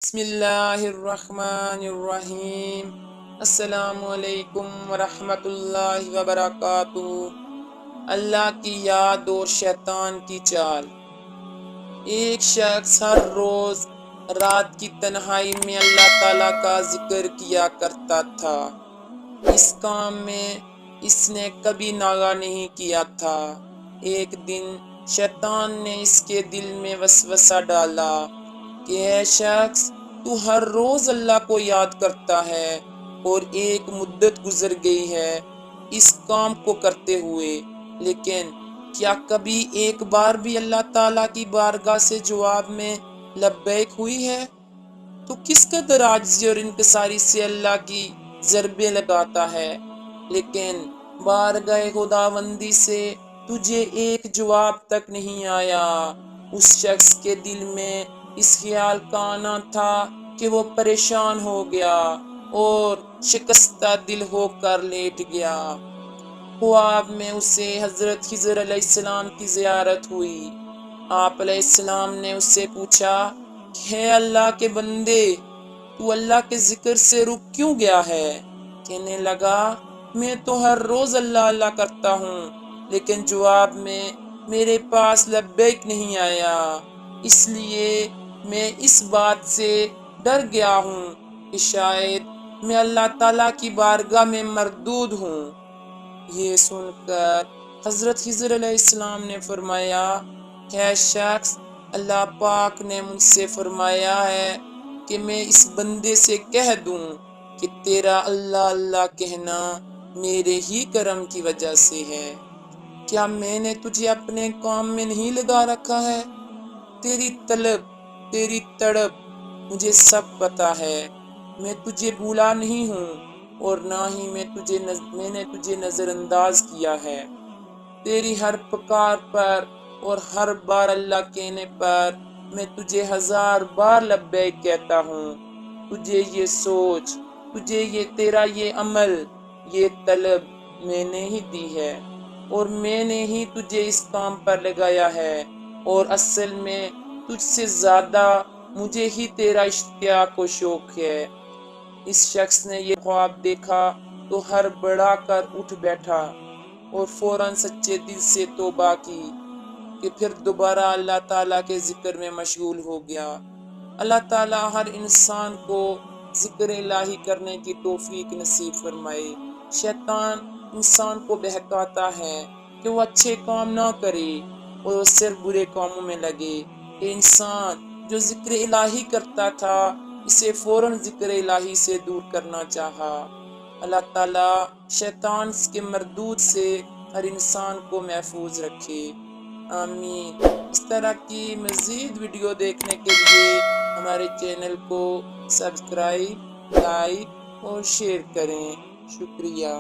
بسم اللہ الرحمن الرحیم۔ السلام علیکم ورحمۃ اللہ وبرکاتہ۔ اللہ کی یاد اور شیطان کی چال۔ ایک شخص ہر روز رات کی تنہائی میں اللہ تعالیٰ کا ذکر کیا کرتا تھا۔ اس کام میں اس نے کبھی ناغہ نہیں کیا تھا۔ ایک دن شیطان نے اس کے دل میں وسوسہ ڈالا کہ اے شخص، تو ہر روز اللہ کو یاد کرتا ہے اور ایک مدت گزر گئی ہے اس کام کو کرتے ہوئے، لیکن کیا کبھی ایک بار بھی اللہ تعالیٰ کی بارگاہ سے جواب میں لبیک ہوئی ہے؟ تو کس قدر عاجزی اور انکساری سے اللہ کی ضربیں لگاتا ہے، لیکن بارگاہ خداوندی سے تجھے ایک جواب تک نہیں آیا۔ اس شخص کے دل میں اس خیال کا آنا تھا کہ وہ پریشان ہو گیا اور شکستہ دل ہو کر لیٹ گیا۔ خواب میں اسے حضرت خضر علیہ السلام کی زیارت ہوئی۔ آپ علیہ السلام نے اس سے پوچھا کہ اے اللہ کے بندے، تو اللہ کے ذکر سے رک کیوں گیا ہے؟ کہنے لگا، میں تو ہر روز اللہ اللہ کرتا ہوں، لیکن جواب میں میرے پاس لبیک نہیں آیا، اس لیے میں اس بات سے ڈر گیا ہوں کہ شاید میں اللہ تعالیٰ کی بارگاہ میں مردود ہوں۔ یہ سن کر حضرت خضر علیہ السلام نے فرمایا، اے شخص، اللہ پاک نے مجھ سے فرمایا ہے کہ میں اس بندے سے کہہ دوں کہ تیرا اللہ اللہ کہنا میرے ہی کرم کی وجہ سے ہے۔ کیا میں نے تجھے اپنے کام میں نہیں لگا رکھا ہے؟ تیری طلب، تیری تڑپ مجھے سب پتا ہے۔ میں تجھے بھولا نہیں ہوں اور نہ ہی میں نے تجھے نظر انداز کیا ہے۔ تیری ہر پکار پر اور ہر بار اللہ کہنے پر میں تجھے 1000 بار لبیک کہتا ہوں۔ تجھے یہ سوچ، تجھے یہ تیرا یہ عمل، یہ طلب میں نے ہی دی ہے اور میں نے ہی تجھے اس کام پر لگایا ہے، اور اصل میں تجھ سے زیادہ مجھے ہی تیرا اشتیاق و شوق ہے۔ اس شخص نے یہ خواب دیکھا تو ہر بڑا کر اٹھ بیٹھا اور فوراً سچے دل سے توبہ کی کہ پھر دوبارہ اللہ تعالیٰ کے ذکر میں مشغول ہو گیا۔ اللہ تعالیٰ ہر انسان کو ذکر الہی کرنے کی توفیق نصیب فرمائے۔ شیطان انسان کو بہکاتا ہے کہ وہ اچھے کام نہ کرے اور وہ صرف برے کاموں میں لگے۔ یہ انسان جو ذکر الہی کرتا تھا، اسے فوراً ذکر الہی سے دور کرنا چاہا۔ اللہ تعالیٰ شیطان کے مردود سے ہر انسان کو محفوظ رکھے، آمین۔ اس طرح کی مزید ویڈیو دیکھنے کے لیے ہمارے چینل کو سبسکرائب، لائک اور شیئر کریں۔ شکریہ۔